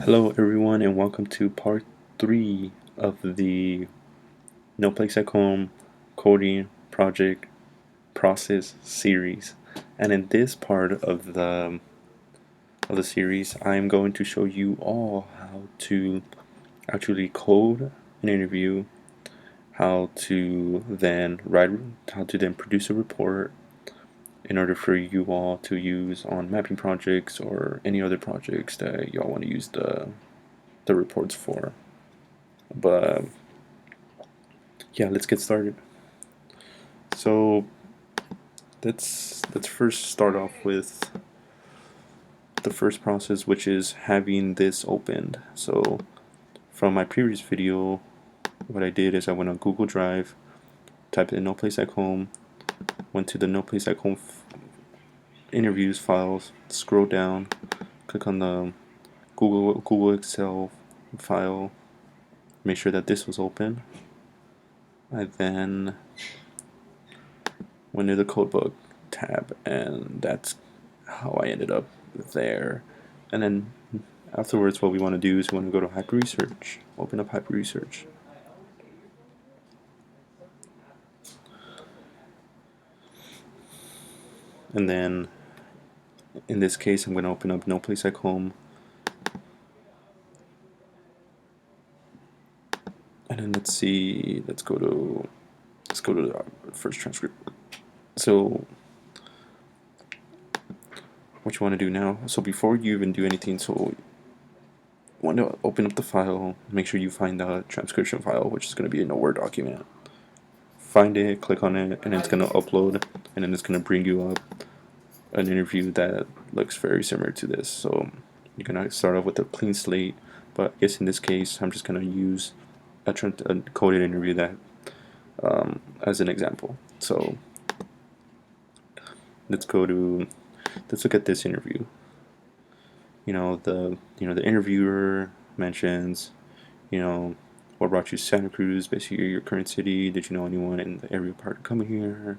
Hello, everyone, and welcome to part 3 of the No Place at Home coding project process series. And in this part of the series, I am going to show you all how to actually code an interview, how to then produce a report in order for you all to use on mapping projects or any other projects that y'all want to use the reports for. But yeah, let's get started. So let's first start off with the first process, which is having this opened. So from my previous video, what I did is I went on Google Drive, typed in No Place at Home, went to the No Place at Home interviews files, scroll down, click on the Google Excel file, make sure that this was open. I then went to the codebook tab, and that's how I ended up there. And then afterwards, what we want to do is we want to go to Hyper Research, open up Hyper Research. And then in this case, I'm going to open up No Place at Home. And then let's see, let's go to the first transcript. So what you want to do now, so before you even do anything, so you want to open up the file, make sure you find the transcription file, which is going to be in a Word document. Find it, click on it, and it's going to upload, and then it's going to bring you up an interview that looks very similar to this. So you're going to start off with a clean slate, but I guess in this case, I'm just going to use a coded interview that as an example. So let's look at this interview. The interviewer mentions, what brought you to Santa Cruz, basically your current city. Did you know anyone in the area prior to coming here?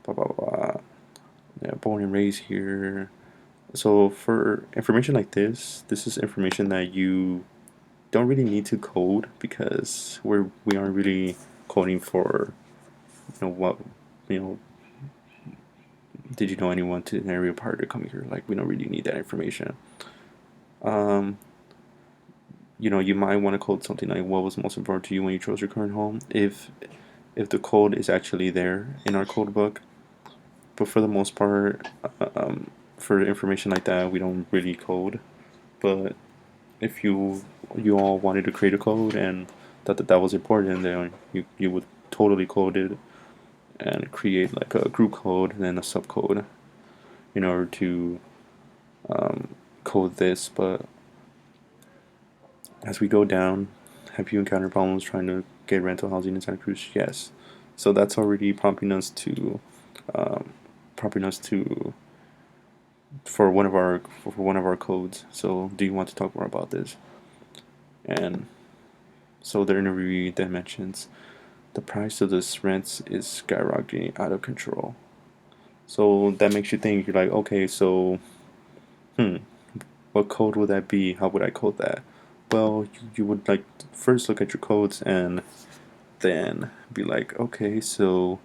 Blah blah blah. Yeah, born and raised here. So for information like this is information that you don't really need to code, because we aren't really coding for what did you know anyone to an area prior to coming here. Like, we don't really need that information. You might want to code something like, what was most important to you when you chose your current home, if the code is actually there in our code book. But for the most part, for information like that, we don't really code. But if you all wanted to create a code and that was important, then you would totally code it and create like a group code and then a subcode in order to code this. But as we go down, have you encountered problems trying to get rental housing in Santa Cruz? Yes. So that's already prompting us to for one of our codes. So do you want to talk more about this? And so the interview then mentions the price of this rent is skyrocketing out of control. So that makes you think. You're like, okay, so what code would that be? How would I code that? Well, you would like first look at your codes and then be like, okay, so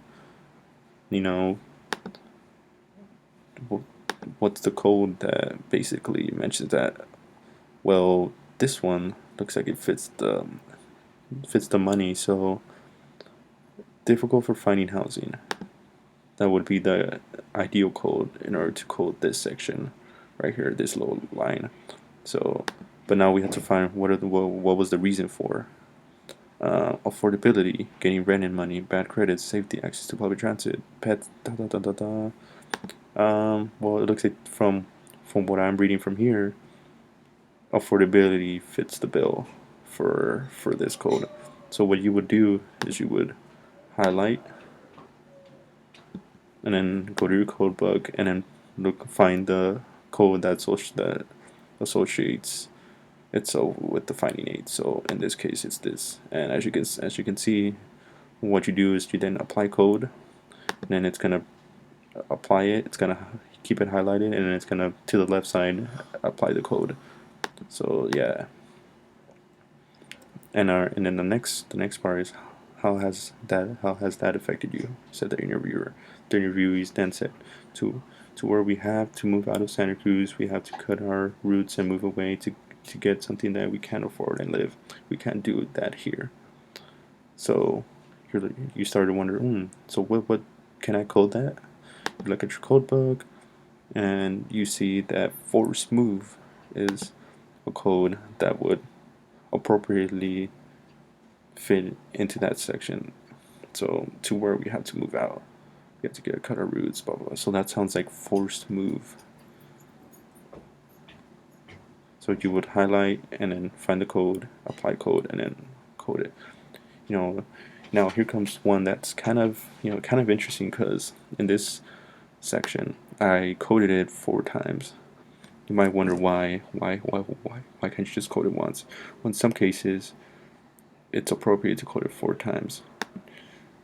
what's the code that basically mentions that? Well, this one looks like it fits the money. So difficult for finding housing. That would be the ideal code in order to code this section right here, this little line. So, but now we have to find what was the reason for. Affordability, getting rent and money, bad credit, safety, access to public transit, pets, well, it looks like from what I'm reading from here, affordability fits the bill for this code. So what you would do is you would highlight and then go to your code book and then find the code that associates itself with the finding aid. So in this case, it's this. And as you can see, what you do is you then apply code, and then it's gonna apply it. It's gonna keep it highlighted, and then it's gonna to the left side apply the code. So yeah, and then the next part is how has that affected you? Said the interviewer. The interviewees then said to where we have to move out of Santa Cruz, we have to cut our roots and move away to get something that we can't afford and live. We can't do that here. So you started to wonder, so what can I code that? You look at your code book and you see that forced move is a code that would appropriately fit into that section. So to where we have to move out, we have to get cut our roots, blah blah blah. So that sounds like forced move. So you would highlight and then find the code, apply code, and then code it. You know, now here comes one that's kind of interesting because in this section I coded it 4 times. You might wonder why can't you just code it once? Well, in some cases, it's appropriate to code it 4 times.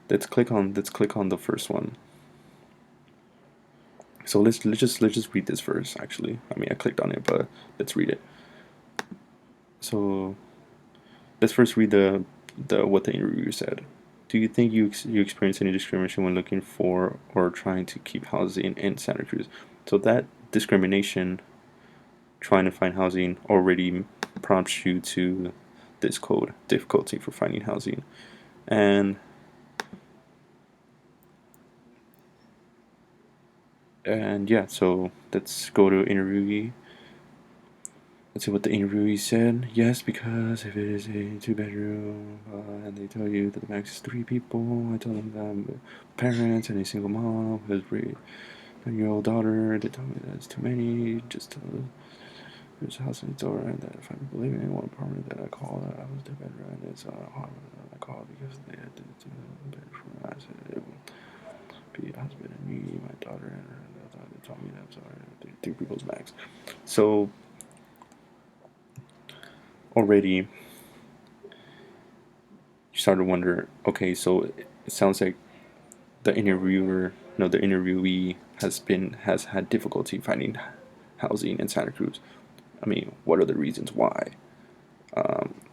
Let's click on the first one. So let's just read this verse. Actually, I mean I clicked on it, but let's read it. So let's first read the what the interviewer said. Do you think you experience any discrimination when looking for or trying to keep housing in Santa Cruz? So that discrimination, trying to find housing, already prompts you to this code, difficulty for finding housing. And yeah, so let's go to interviewee. Let's see what the interviewee said. Yes, because if it is a 2-bedroom and they tell you that the max is 3 people, I tell them that I'm parents and a single mom who has a 9-year-old daughter. They tell me that it's too many. Just tell them there's a house next door and that if 5 people living in one apartment, that I call that I was 2 bedroom and it's hard. I call because they had to 2 bedroom. I said it would be a husband and me, my daughter, and they told me that I'm sorry, 3 people's max. So already you start to wonder, okay, so it sounds like the interviewer, no, the interviewee has had difficulty finding housing in Santa Cruz. I mean, what are the reasons why?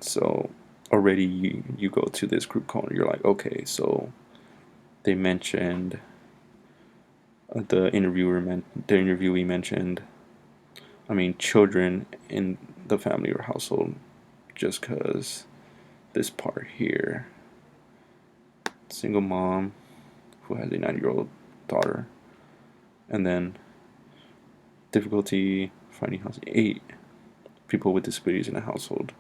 So already you go to this group call and you're like, okay, so they mentioned the interviewee mentioned, I mean, children in the family or household, just because this part here, single mom who has a 9-year-old daughter, and then difficulty finding housing, 8 people with disabilities in a household.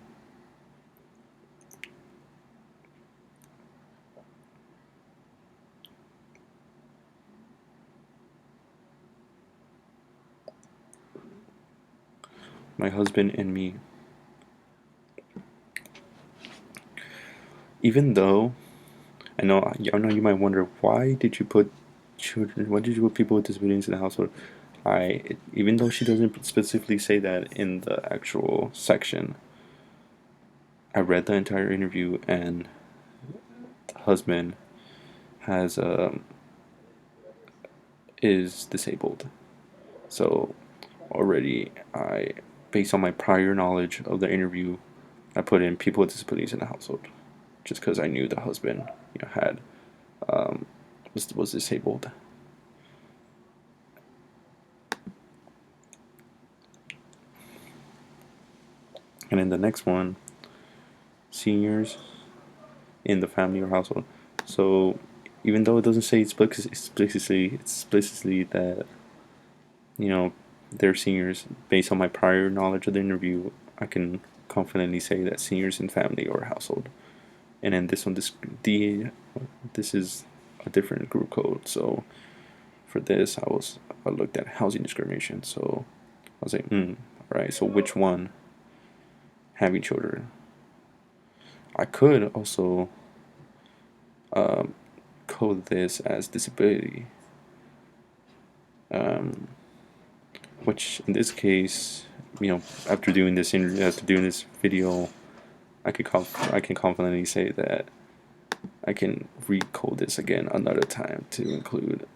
My husband and me. Even though I know you might wonder, why did you put children? Why did you put people with disabilities in the household? Even though she doesn't specifically say that in the actual section, I read the entire interview, and the husband has is disabled. So already, based on my prior knowledge of the interview, I put in people with disabilities in the household, just because I knew the husband, had was disabled. And in the next one, seniors in the family or household. So even though it doesn't say explicitly that they're seniors, based on my prior knowledge of the interview, I can confidently say that seniors in family or household. And then this is a different group code. So for this, I looked at housing discrimination. So I was like, all right. So which one? Having children. I could also code this as disability, which in this case, after doing this video, I can confidently say that I can recode this again another time to include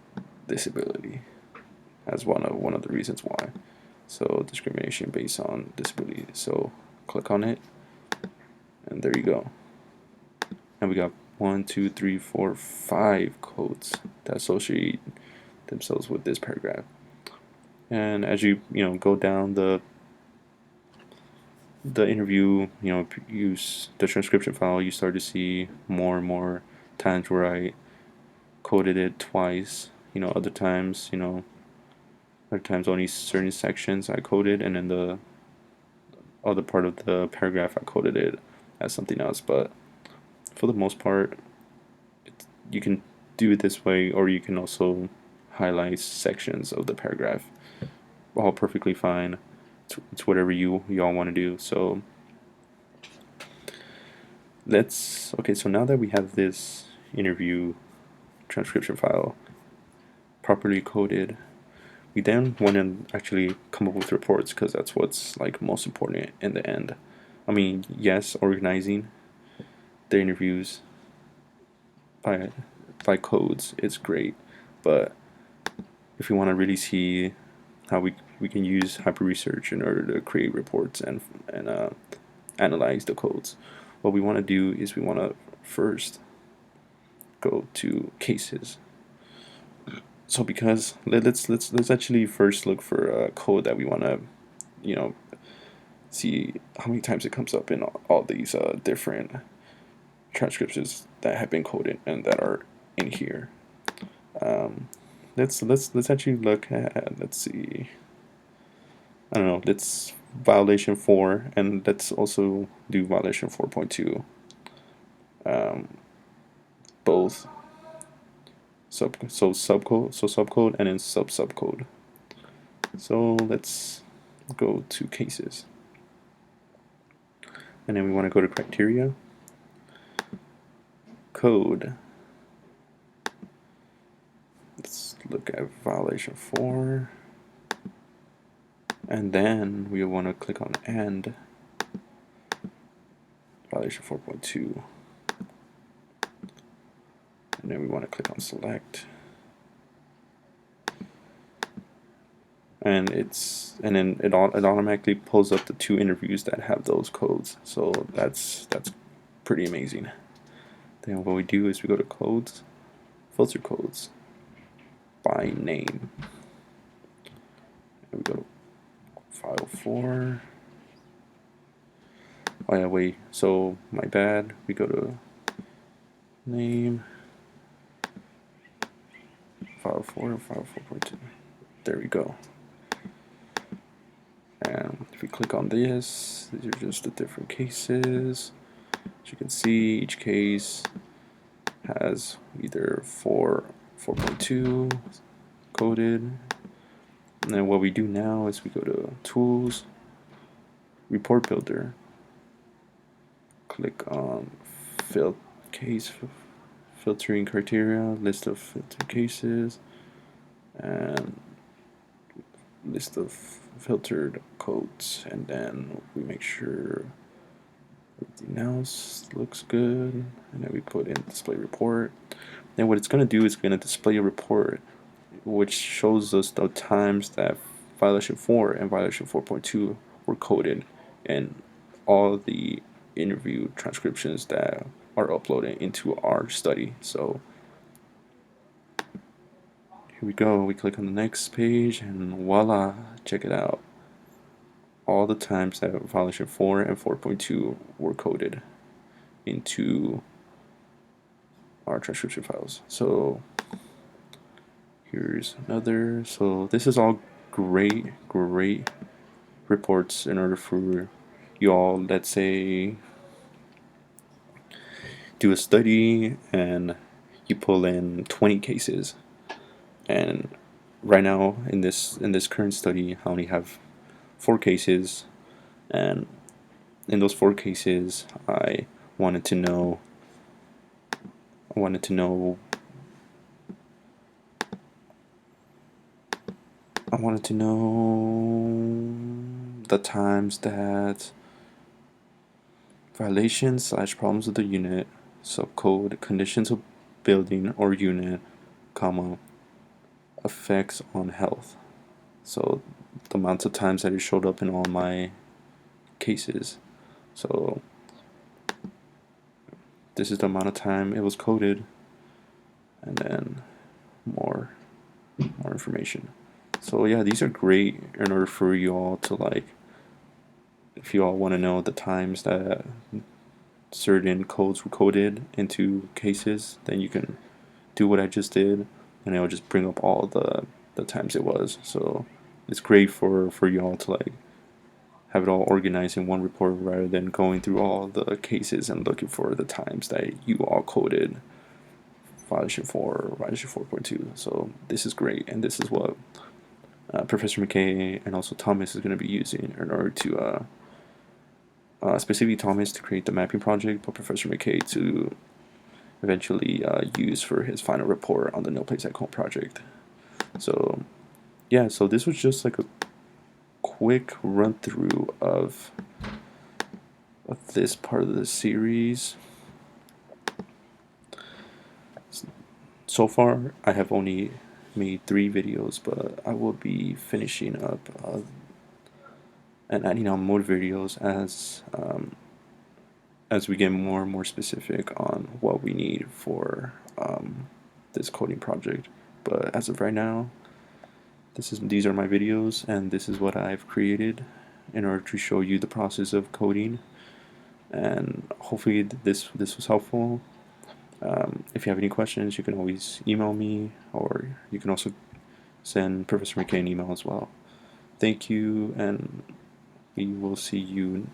disability as one of the reasons why. So discrimination based on disability. So click on it, and there you go. And we got 1, 2, 3, 4, 5 codes that associate themselves with this paragraph. And as you go down the interview, use the transcription file, you start to see more and more times where I coded it twice. Other times, only certain sections I coded, and then the other part of the paragraph I coded it as something else. But for the most part, you can do it this way, or you can also highlight sections of the paragraph. All perfectly fine. It's whatever y'all want to do. So so now that we have this interview transcription file properly coded, we then want to actually come up with reports, because that's what's most important in the end. I mean, yes, organizing the interviews by codes is great, but if we want to really see how we can use hyper research in order to create reports and analyze the codes, what we want to do is we want to first go to cases. So because let's actually first look for a code that we want to see how many times it comes up in all these different transcriptions that have been coded and that are in here. Let's actually look at, let's see, I don't know, let's violation 4, and let's also do violation 4.2, both subcode and then subcode. So let's go to cases, and then we want to go to criteria, code. Let's look at violation 4, and then we want to click on and violation 4.2, and then we want to click on select, and then it automatically pulls up the 2 interviews that have those codes. So that's pretty amazing. Then what we do is we go to codes, filter codes by name, and we go to file 4. Oh yeah, wait, so my bad, we go to name, file 4, file 4.2. There we go. And if we click on this, these are just the different cases. As you can see, each case has either 4.2 coded. And then what we do now is we go to Tools, Report Builder, click on Case Filtering Criteria, List of filtered cases, and list of filtered codes, and then we make sure everything else looks good, and then we put in display report. Then what it's going to do is going to display a report which shows us the times that violation 4 and violation 4.2 were coded in all the interview transcriptions that are uploaded into our study. So here we go, we click on the next page, and voila, check it out. All the times that violation 4 and 4.2 were coded into our transcription files. So here's another. So this is all great reports in order for you all, let's say, do a study and you pull in 20 cases, and right now in this current study I only have 4 cases, and in those 4 cases I wanted to know the times that violations / problems of the unit, subcode, conditions of building or unit, comma, effects on health. So the amounts of times that it showed up in all my cases. So this is the amount of time it was coded, and then more information. So yeah, these are great in order for you all to, like, if you all want to know the times that certain codes were coded into cases, then you can do what I just did, and it'll just bring up all the times it was. So it's great for y'all to, like, have it all organized in one report rather than going through all the cases and looking for the times that you all coded violation 4 or violation 4.2. So this is great, and this is what Professor McKay and also Thomas is going to be using in order to specifically Thomas to create the mapping project, but Professor McKay to eventually use for his final report on the No Place at Home project. So yeah, so this was just like a quick run through of this part of the series. So far, I have only made 3 videos, but I will be finishing up and adding on more videos as we get more and more specific on what we need for this coding project. But as of right now, these are my videos, and this is what I've created in order to show you the process of coding. And hopefully this was helpful. If you have any questions, you can always email me, or you can also send Professor McKay an email as well. Thank you, and we will see you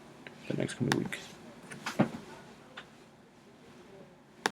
the next coming week.